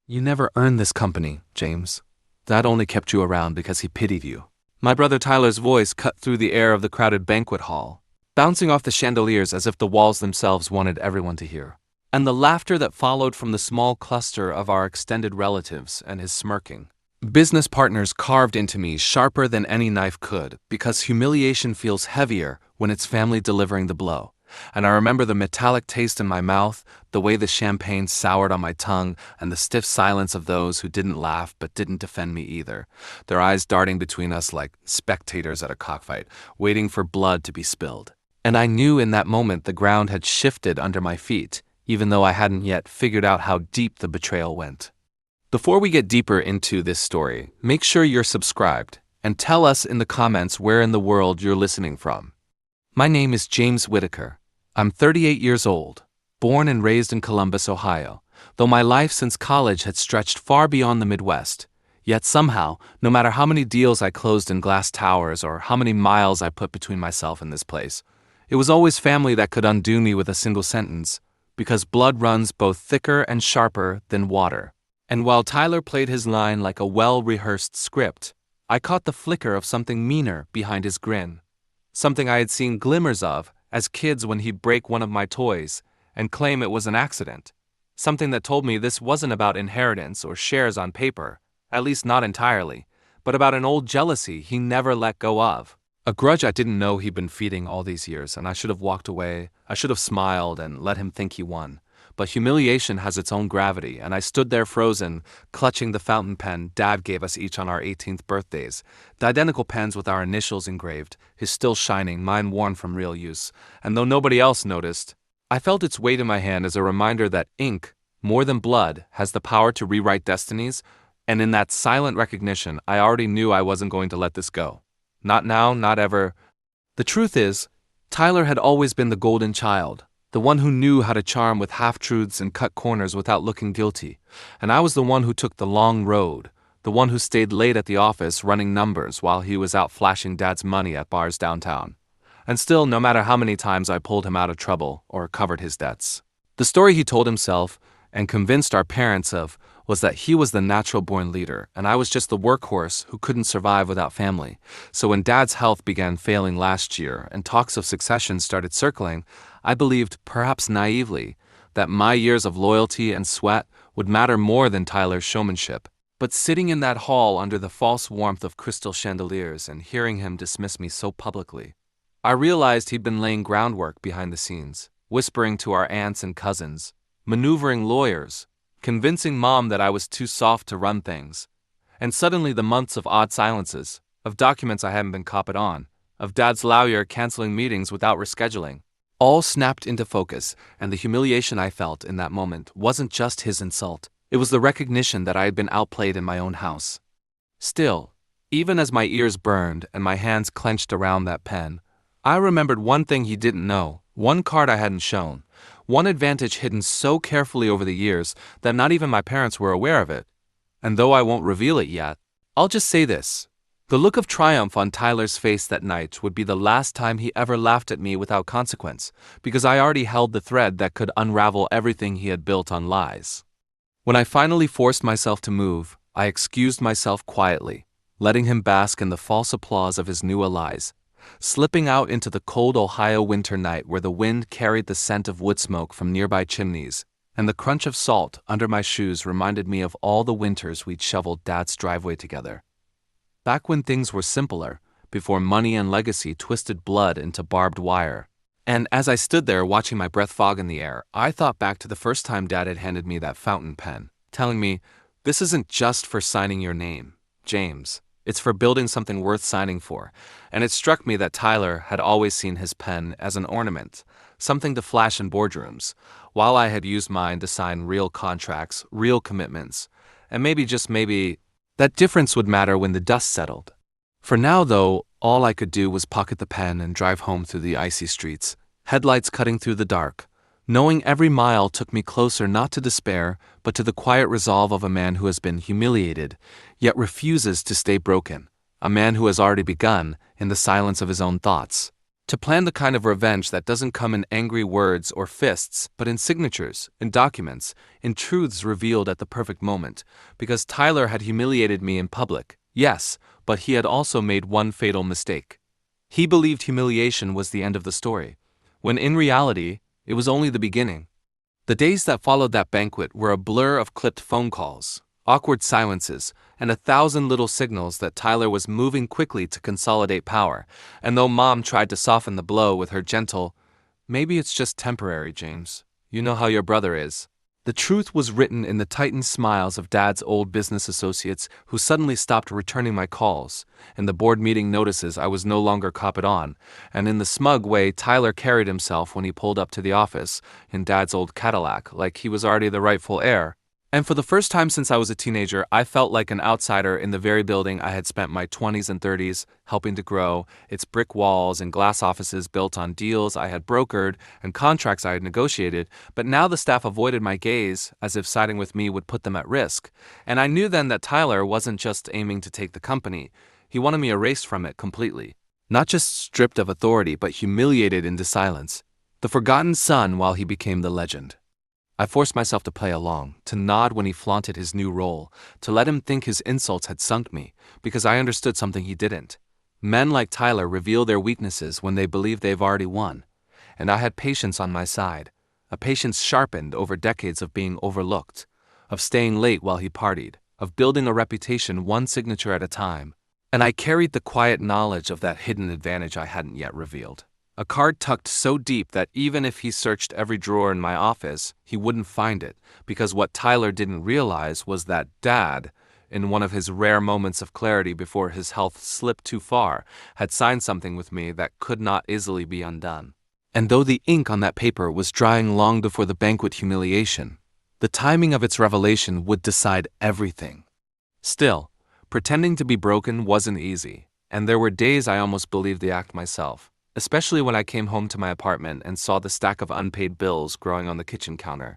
You never earned this company, James. Dad only kept you around because he pitied you. My brother Tyler's voice cut through the air of the crowded banquet hall, bouncing off the chandeliers as if the walls themselves wanted everyone to hear. And the laughter that followed from the small cluster of our extended relatives and his smirking. Business partners carved into me sharper than any knife could, because humiliation feels heavier when it's family delivering the blow. And I remember the metallic taste in my mouth, the way the champagne soured on my tongue, and the stiff silence of those who didn't laugh but didn't defend me either, their eyes darting between us like spectators at a cockfight, waiting for blood to be spilled. And I knew in that moment the ground had shifted under my feet, even though I hadn't yet figured out how deep the betrayal went. Before we get deeper into this story, make sure you're subscribed, and tell us in the comments where in the world you're listening from. My name is James Whitaker. I'm 38 years old, born and raised in Columbus, Ohio, though my life since college had stretched far beyond the Midwest. Yet somehow, no matter how many deals I closed in glass towers or how many miles I put between myself and this place, it was always family that could undo me with a single sentence, because blood runs both thicker and sharper than water. And while Tyler played his line like a well-rehearsed script, I caught the flicker of something meaner behind his grin. Something I had seen glimmers of as kids when he'd break one of my toys and claim it was an accident. Something that told me this wasn't about inheritance or shares on paper, at least not entirely, but about an old jealousy he never let go of. A grudge I didn't know he'd been feeding all these years, and I should have walked away. I should have smiled and let him think he won. But humiliation has its own gravity, and I stood there frozen, clutching the fountain pen Dad gave us each on our 18th birthdays, the identical pens with our initials engraved, his still shining, mine worn from real use. And though nobody else noticed, I felt its weight in my hand as a reminder that ink, more than blood, has the power to rewrite destinies, and in that silent recognition, I already knew I wasn't going to let this go. Not now, not ever. The truth is, Tyler had always been the golden child, the one who knew how to charm with half-truths and cut corners without looking guilty, and I was the one who took the long road, the one who stayed late at the office running numbers while he was out flashing Dad's money at bars downtown. And still, no matter how many times I pulled him out of trouble or covered his debts. The story he told himself and convinced our parents of was that he was the natural-born leader, and I was just the workhorse who couldn't survive without family. So when Dad's health began failing last year and talks of succession started circling, I believed, perhaps naively, that my years of loyalty and sweat would matter more than Tyler's showmanship. But sitting in that hall under the false warmth of crystal chandeliers and hearing him dismiss me so publicly, I realized he'd been laying groundwork behind the scenes, whispering to our aunts and cousins, maneuvering lawyers, convincing Mom that I was too soft to run things. And suddenly the months of odd silences, of documents I hadn't been copied on, of Dad's lawyer canceling meetings without rescheduling, all snapped into focus, and the humiliation I felt in that moment wasn't just his insult. It was the recognition that I had been outplayed in my own house. Still, even as my ears burned and my hands clenched around that pen, I remembered one thing he didn't know, one card I hadn't shown, one advantage hidden so carefully over the years that not even my parents were aware of it. And though I won't reveal it yet, I'll just say this. The look of triumph on Tyler's face that night would be the last time he ever laughed at me without consequence, because I already held the thread that could unravel everything he had built on lies. When I finally forced myself to move, I excused myself quietly, letting him bask in the false applause of his new allies, slipping out into the cold Ohio winter night where the wind carried the scent of wood smoke from nearby chimneys, and the crunch of salt under my shoes reminded me of all the winters we'd shoveled Dad's driveway together. Back when things were simpler, before money and legacy twisted blood into barbed wire. And as I stood there watching my breath fog in the air, I thought back to the first time Dad had handed me that fountain pen, telling me, "This isn't just for signing your name, James. It's for building something worth signing for." And it struck me that Tyler had always seen his pen as an ornament, something to flash in boardrooms, while I had used mine to sign real contracts, real commitments, and maybe, just maybe, that difference would matter when the dust settled. For now, though, all I could do was pocket the pen and drive home through the icy streets, headlights cutting through the dark, knowing every mile took me closer not to despair, but to the quiet resolve of a man who has been humiliated, yet refuses to stay broken, a man who has already begun in the silence of his own thoughts. To plan the kind of revenge that doesn't come in angry words or fists, but in signatures, in documents, in truths revealed at the perfect moment, because Tyler had humiliated me in public, yes, but he had also made one fatal mistake. He believed humiliation was the end of the story, when in reality, it was only the beginning. The days that followed that banquet were a blur of clipped phone calls, awkward silences, and 1,000 little signals that Tyler was moving quickly to consolidate power, and though Mom tried to soften the blow with her gentle, "Maybe it's just temporary, James. You know how your brother is," the truth was written in the tightened smiles of Dad's old business associates who suddenly stopped returning my calls, in the board meeting notices I was no longer copied on, and in the smug way Tyler carried himself when he pulled up to the office in Dad's old Cadillac like he was already the rightful heir. And for the first time since I was a teenager, I felt like an outsider in the very building I had spent my 20s and 30s helping to grow, its brick walls and glass offices built on deals I had brokered and contracts I had negotiated, but now the staff avoided my gaze as if siding with me would put them at risk. And I knew then that Tyler wasn't just aiming to take the company, he wanted me erased from it completely. Not just stripped of authority, but humiliated into silence. The forgotten son while he became the legend. I forced myself to play along, to nod when he flaunted his new role, to let him think his insults had sunk me, because I understood something he didn't. Men like Tyler reveal their weaknesses when they believe they've already won. And I had patience on my side, a patience sharpened over decades of being overlooked, of staying late while he partied, of building a reputation one signature at a time. And I carried the quiet knowledge of that hidden advantage I hadn't yet revealed. A card tucked so deep that even if he searched every drawer in my office, he wouldn't find it, because what Tyler didn't realize was that Dad, in one of his rare moments of clarity before his health slipped too far, had signed something with me that could not easily be undone. And though the ink on that paper was drying long before the banquet humiliation, the timing of its revelation would decide everything. Still, pretending to be broken wasn't easy, and there were days I almost believed the act myself. Especially when I came home to my apartment and saw the stack of unpaid bills growing on the kitchen counter.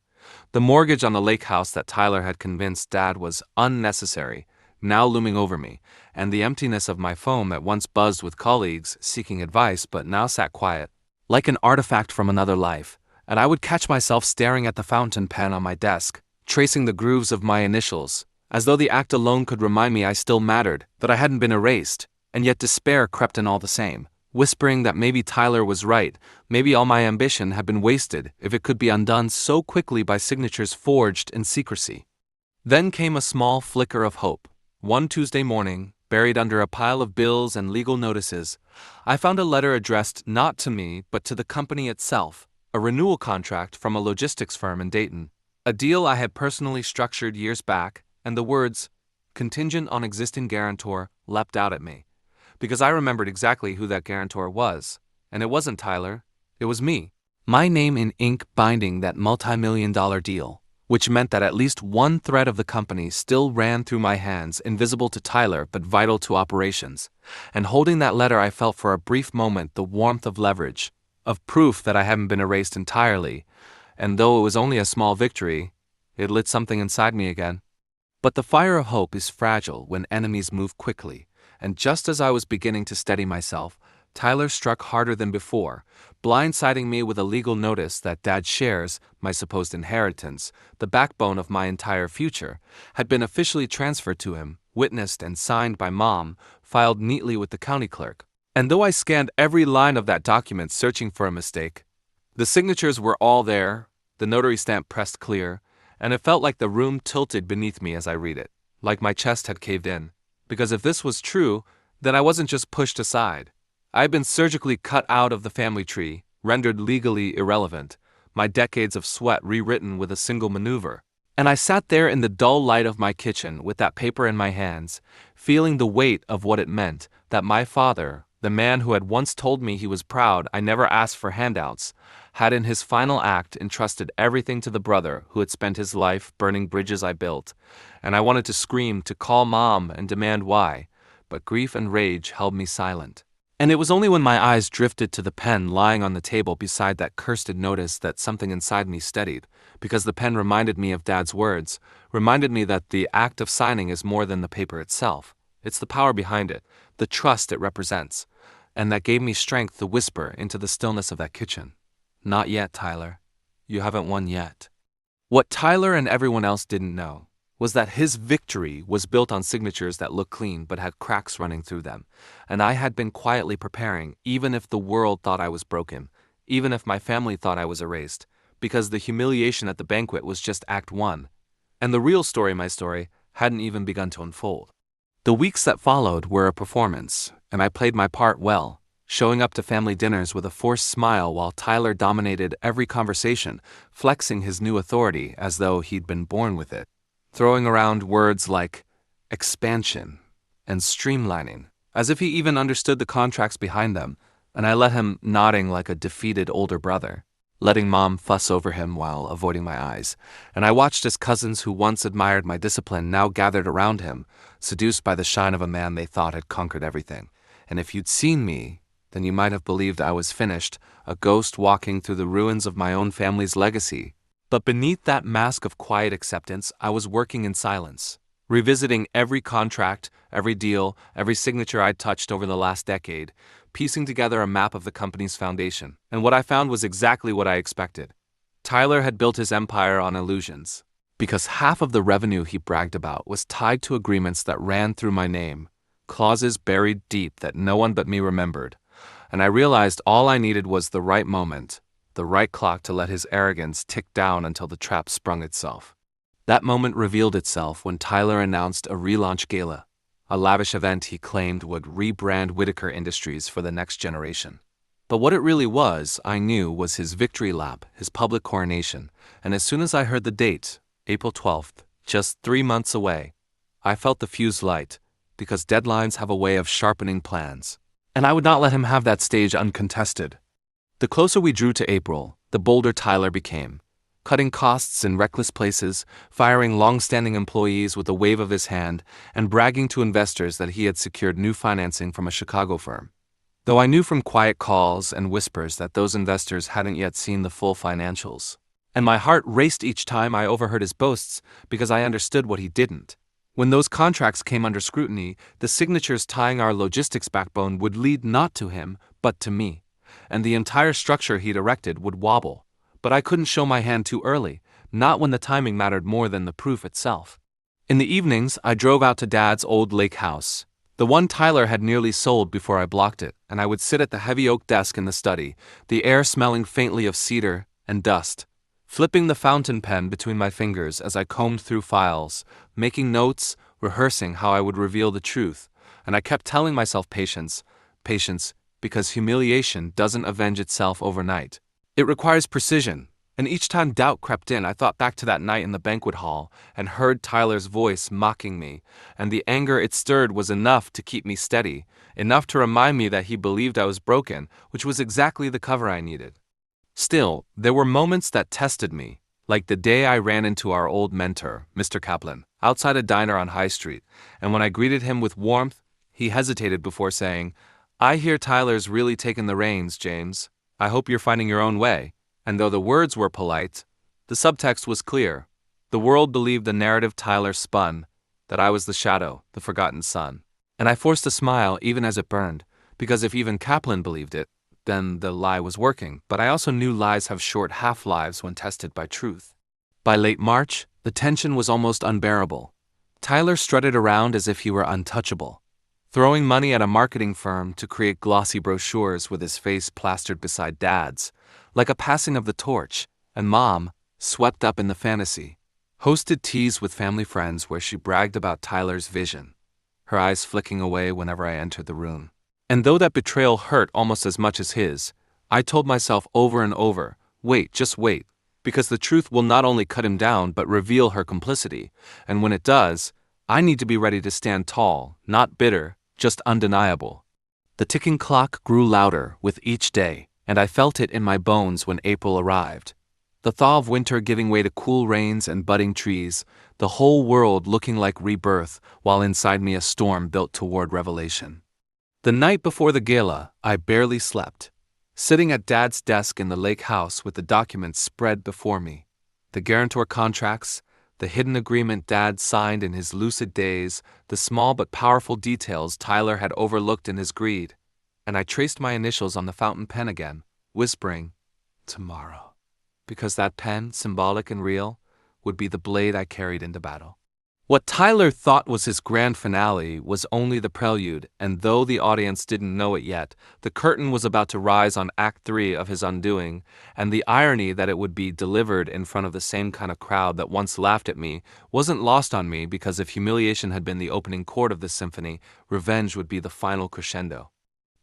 The mortgage on the lake house that Tyler had convinced Dad was unnecessary, now looming over me, and the emptiness of my phone that once buzzed with colleagues seeking advice but now sat quiet, like an artifact from another life, and I would catch myself staring at the fountain pen on my desk, tracing the grooves of my initials, as though the act alone could remind me I still mattered, that I hadn't been erased, and yet despair crept in all the same, whispering that maybe Tyler was right, maybe all my ambition had been wasted if it could be undone so quickly by signatures forged in secrecy. Then came a small flicker of hope. One Tuesday morning, buried under a pile of bills and legal notices, I found a letter addressed not to me but to the company itself, a renewal contract from a logistics firm in Dayton, a deal I had personally structured years back, and the words, "contingent on existing guarantor," leapt out at me. Because I remembered exactly who that guarantor was, and it wasn't Tyler, it was me. My name in ink binding that multi-million-dollar deal, which meant that at least one thread of the company still ran through my hands, invisible to Tyler but vital to operations. And holding that letter I felt for a brief moment the warmth of leverage, of proof that I hadn't been erased entirely, and though it was only a small victory, it lit something inside me again. But the fire of hope is fragile when enemies move quickly. And just as I was beginning to steady myself, Tyler struck harder than before, blindsiding me with a legal notice that Dad's shares, my supposed inheritance, the backbone of my entire future, had been officially transferred to him, witnessed and signed by Mom, filed neatly with the county clerk. And though I scanned every line of that document searching for a mistake, the signatures were all there, the notary stamp pressed clear, and it felt like the room tilted beneath me as I read it, like my chest had caved in. Because if this was true, then I wasn't just pushed aside. I had been surgically cut out of the family tree, rendered legally irrelevant, my decades of sweat rewritten with a single maneuver. And I sat there in the dull light of my kitchen with that paper in my hands, feeling the weight of what it meant, that my father, the man who had once told me he was proud I never asked for handouts, had in his final act entrusted everything to the brother who had spent his life burning bridges I built. And I wanted to scream, to call Mom and demand why, but grief and rage held me silent. And it was only when my eyes drifted to the pen lying on the table beside that cursed notice that something inside me steadied, because the pen reminded me of Dad's words, reminded me that the act of signing is more than the paper itself. It's the power behind it, the trust it represents. and that gave me strength to whisper into the stillness of that kitchen. Not yet, Tyler. You haven't won yet. What Tyler and everyone else didn't know was that his victory was built on signatures that looked clean but had cracks running through them, and I had been quietly preparing, even if the world thought I was broken, even if my family thought I was erased, because the humiliation at the banquet was just Act 1, and the real story, my story, hadn't even begun to unfold. The weeks that followed were a performance, and I played my part well, showing up to family dinners with a forced smile while Tyler dominated every conversation, flexing his new authority as though he'd been born with it, throwing around words like expansion and streamlining, as if he even understood the contracts behind them, and I let him nodding like a defeated older brother, letting Mom fuss over him while avoiding my eyes, and I watched as cousins who once admired my discipline now gathered around him, seduced by the shine of a man they thought had conquered everything. And if you'd seen me, then you might have believed I was finished, a ghost walking through the ruins of my own family's legacy. But beneath that mask of quiet acceptance, I was working in silence, revisiting every contract, every deal, every signature I'd touched over the last decade, piecing together a map of the company's foundation. And what I found was exactly what I expected. Tyler had built his empire on illusions, because half of the revenue he bragged about was tied to agreements that ran through my name, clauses buried deep that no one but me remembered. And I realized all I needed was the right moment, the right clock to let his arrogance tick down until the trap sprung itself. That moment revealed itself when Tyler announced a relaunch gala, a lavish event he claimed would rebrand Whitaker Industries for the next generation. But what it really was, I knew, was his victory lap, his public coronation, and as soon as I heard the date, April 12th, just 3 months away, I felt the fuse light, because deadlines have a way of sharpening plans. And I would not let him have that stage uncontested. The closer we drew to April, the bolder Tyler became, cutting costs in reckless places, firing long-standing employees with a wave of his hand, and bragging to investors that he had secured new financing from a Chicago firm. Though I knew from quiet calls and whispers that those investors hadn't yet seen the full financials. And my heart raced each time I overheard his boasts because I understood what he didn't. When those contracts came under scrutiny, the signatures tying our logistics backbone would lead not to him, but to me, and the entire structure he'd erected would wobble. But I couldn't show my hand too early, not when the timing mattered more than the proof itself. In the evenings, I drove out to Dad's old lake house, the one Tyler had nearly sold before I blocked it, and I would sit at the heavy oak desk in the study, the air smelling faintly of cedar and dust, flipping the fountain pen between my fingers as I combed through files, making notes, rehearsing how I would reveal the truth, and I kept telling myself patience, patience, because humiliation doesn't avenge itself overnight. It requires precision, and each time doubt crept in, I thought back to that night in the banquet hall and heard Tyler's voice mocking me, and the anger it stirred was enough to keep me steady, enough to remind me that he believed I was broken, which was exactly the cover I needed. Still, there were moments that tested me, like the day I ran into our old mentor, Mr. Kaplan, outside a diner on High Street, and when I greeted him with warmth, he hesitated before saying, "I hear Tyler's really taken the reins, James. I hope you're finding your own way." And though the words were polite, the subtext was clear. The world believed the narrative Tyler spun, that I was the shadow, the forgotten son. And I forced a smile even as it burned, because if even Kaplan believed it, then the lie was working, but I also knew lies have short half-lives when tested by truth. By late March, the tension was almost unbearable. Tyler strutted around as if he were untouchable, throwing money at a marketing firm to create glossy brochures with his face plastered beside Dad's, like a passing of the torch, and Mom, swept up in the fantasy, hosted teas with family friends where she bragged about Tyler's vision, her eyes flicking away whenever I entered the room. And though that betrayal hurt almost as much as his, I told myself over and over, wait, just wait, because the truth will not only cut him down but reveal her complicity, and when it does, I need to be ready to stand tall, not bitter, just undeniable. The ticking clock grew louder with each day, and I felt it in my bones when April arrived. The thaw of winter giving way to cool rains and budding trees, the whole world looking like rebirth, while inside me a storm built toward revelation. The night before the gala, I barely slept, sitting at Dad's desk in the lake house with the documents spread before me. The guarantor contracts, the hidden agreement Dad signed in his lucid days, the small but powerful details Tyler had overlooked in his greed. and I traced my initials on the fountain pen again, whispering, "Tomorrow," because that pen, symbolic and real, would be the blade I carried into battle. What Tyler thought was his grand finale was only the prelude, and though the audience didn't know it yet, the curtain was about to rise on Act 3 of his undoing, and the irony that it would be delivered in front of the same kind of crowd that once laughed at me wasn't lost on me, because if humiliation had been the opening chord of this symphony, revenge would be the final crescendo.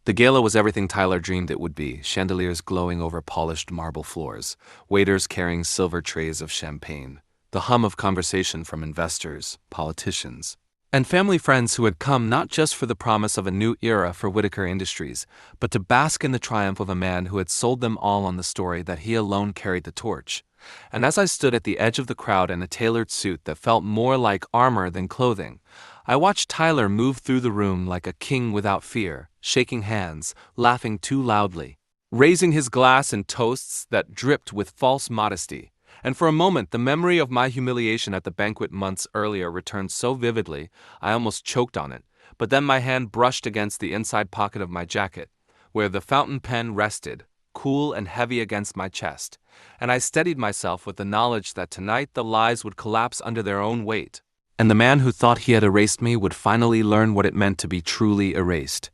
The gala was everything Tyler dreamed it would be, chandeliers glowing over polished marble floors, waiters carrying silver trays of champagne, the hum of conversation from investors, politicians, and family friends who had come not just for the promise of a new era for Whitaker Industries, but to bask in the triumph of a man who had sold them all on the story that he alone carried the torch. And as I stood at the edge of the crowd in a tailored suit that felt more like armor than clothing, I watched Tyler move through the room like a king without fear, shaking hands, laughing too loudly, raising his glass in toasts that dripped with false modesty. And for a moment, the memory of my humiliation at the banquet months earlier returned so vividly, I almost choked on it. But then my hand brushed against the inside pocket of my jacket, where the fountain pen rested, cool and heavy against my chest, and I steadied myself with the knowledge that tonight the lies would collapse under their own weight, and the man who thought he had erased me would finally learn what it meant to be truly erased.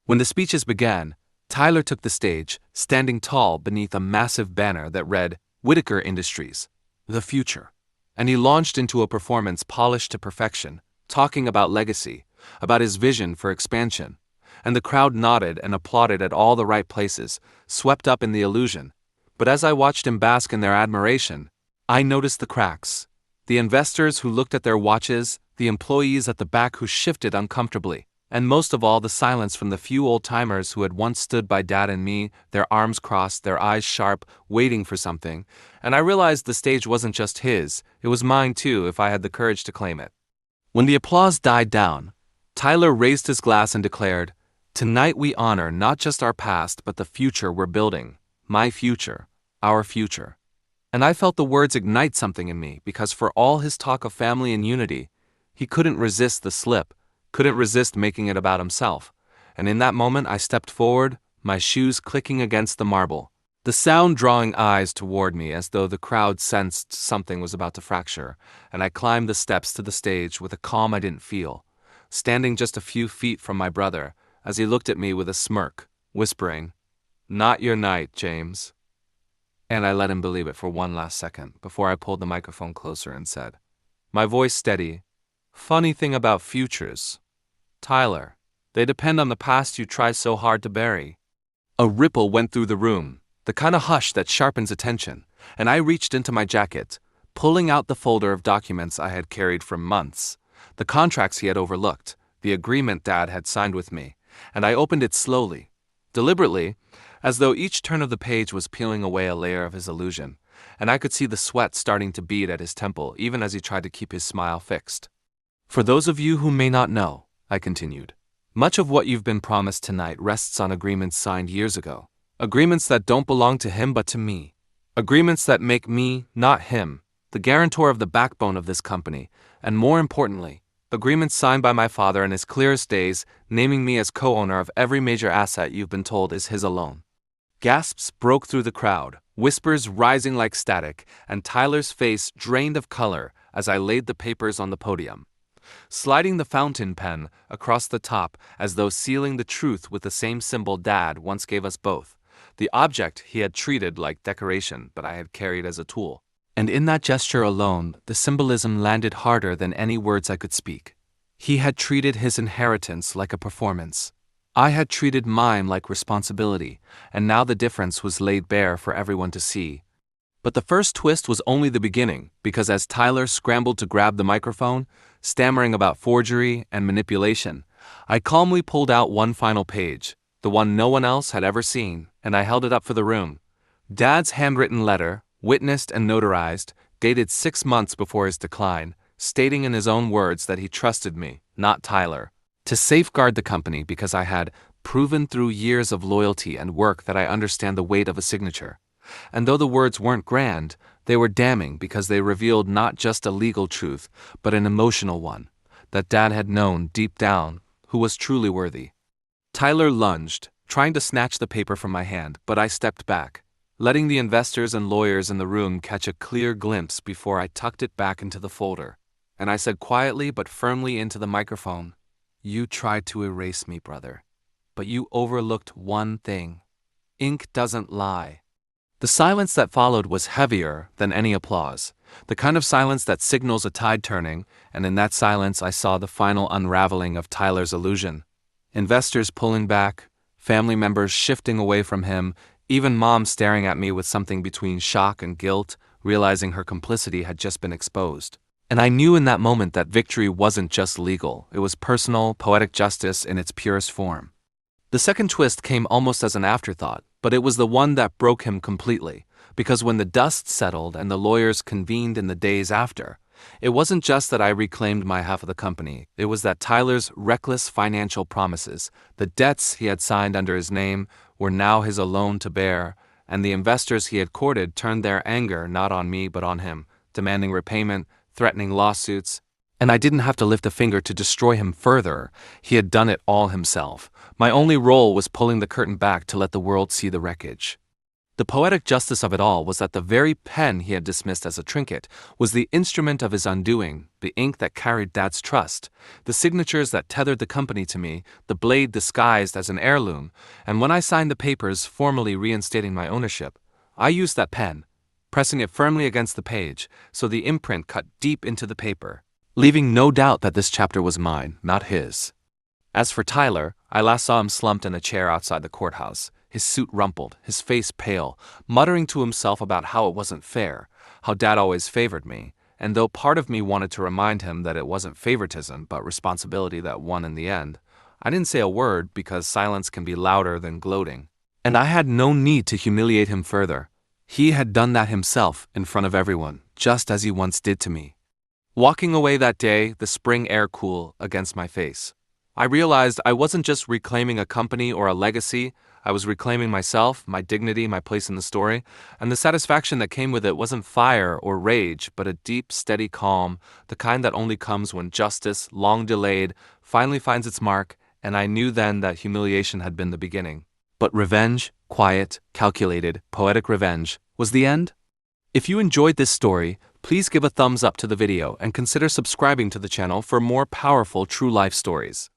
When the speeches began, Tyler took the stage, standing tall beneath a massive banner that read, "Whitaker Industries, the future," and he launched into a performance polished to perfection, talking about legacy, about his vision for expansion, and the crowd nodded and applauded at all the right places, swept up in the illusion. But as I watched him bask in their admiration, I noticed the cracks, the investors who looked at their watches, the employees at the back who shifted uncomfortably, and most of all the silence from the few old-timers who had once stood by Dad and me, their arms crossed, their eyes sharp, waiting for something, and I realized the stage wasn't just his, it was mine too if I had the courage to claim it. When the applause died down, Tyler raised his glass and declared, "Tonight we honor not just our past but the future we're building, my future, our future." And I felt the words ignite something in me, because for all his talk of family and unity, he couldn't resist the slip, couldn't resist making it about himself, and in that moment I stepped forward, my shoes clicking against the marble, the sound drawing eyes toward me as though the crowd sensed something was about to fracture, and I climbed the steps to the stage with a calm I didn't feel, standing just a few feet from my brother as he looked at me with a smirk, whispering, "Not your night, James." And I let him believe it for one last second before I pulled the microphone closer and said, my voice steady, "Funny thing about futures, Tyler, they depend on the past you try so hard to bury." A ripple went through the room, the kind of hush that sharpens attention, and I reached into my jacket, pulling out the folder of documents I had carried for months, the contracts he had overlooked, the agreement Dad had signed with me, and I opened it slowly, deliberately, as though each turn of the page was peeling away a layer of his illusion, and I could see the sweat starting to bead at his temple even as he tried to keep his smile fixed. "For those of you who may not know," I continued, "much of what you've been promised tonight rests on agreements signed years ago, agreements that don't belong to him but to me, agreements that make me, not him, the guarantor of the backbone of this company, and more importantly, agreements signed by my father in his clearest days, naming me as co-owner of every major asset you've been told is his alone." Gasps broke through the crowd, whispers rising like static, and Tyler's face drained of color as I laid the papers on the podium, sliding the fountain pen across the top as though sealing the truth with the same symbol Dad once gave us both, the object he had treated like decoration but I had carried as a tool. And in that gesture alone, the symbolism landed harder than any words I could speak. He had treated his inheritance like a performance. I had treated mine like responsibility, and now the difference was laid bare for everyone to see. But the first twist was only the beginning, because as Tyler scrambled to grab the microphone, stammering about forgery and manipulation, I calmly pulled out one final page, the one no one else had ever seen, and I held it up for the room. Dad's handwritten letter, witnessed and notarized, dated 6 months before his decline, stating in his own words that he trusted me, not Tyler, to safeguard the company because I had proven through years of loyalty and work that I understand the weight of a signature. And though the words weren't grand, they were damning because they revealed not just a legal truth, but an emotional one, that Dad had known deep down who was truly worthy. Tyler lunged, trying to snatch the paper from my hand, but I stepped back, letting the investors and lawyers in the room catch a clear glimpse before I tucked it back into the folder. And I said quietly but firmly into the microphone, "You tried to erase me, brother, but you overlooked one thing. Ink doesn't lie." The silence that followed was heavier than any applause, the kind of silence that signals a tide turning, and in that silence I saw the final unraveling of Tyler's illusion. Investors pulling back, family members shifting away from him, even Mom staring at me with something between shock and guilt, realizing her complicity had just been exposed. And I knew in that moment that victory wasn't just legal, it was personal, poetic justice in its purest form. The second twist came almost as an afterthought, but it was the one that broke him completely, because when the dust settled and the lawyers convened in the days after, it wasn't just that I reclaimed my half of the company, it was that Tyler's reckless financial promises, the debts he had signed under his name, were now his alone to bear, and the investors he had courted turned their anger not on me but on him, demanding repayment, threatening lawsuits. And I didn't have to lift a finger to destroy him further. He had done it all himself. My only role was pulling the curtain back to let the world see the wreckage. The poetic justice of it all was that the very pen he had dismissed as a trinket was the instrument of his undoing, the ink that carried Dad's trust, the signatures that tethered the company to me, the blade disguised as an heirloom, and when I signed the papers formally reinstating my ownership, I used that pen, pressing it firmly against the page so the imprint cut deep into the paper, leaving no doubt that this chapter was mine, not his. As for Tyler, I last saw him slumped in a chair outside the courthouse, his suit rumpled, his face pale, muttering to himself about how it wasn't fair, how Dad always favored me, and though part of me wanted to remind him that it wasn't favoritism but responsibility that won in the end, I didn't say a word because silence can be louder than gloating. And I had no need to humiliate him further. He had done that himself in front of everyone, just as he once did to me. Walking away that day, the spring air cool against my face, I realized I wasn't just reclaiming a company or a legacy, I was reclaiming myself, my dignity, my place in the story, and the satisfaction that came with it wasn't fire or rage, but a deep, steady calm, the kind that only comes when justice, long delayed, finally finds its mark, and I knew then that humiliation had been the beginning. But revenge, quiet, calculated, poetic revenge, was the end? If you enjoyed this story, please give a thumbs up to the video and consider subscribing to the channel for more powerful true life stories.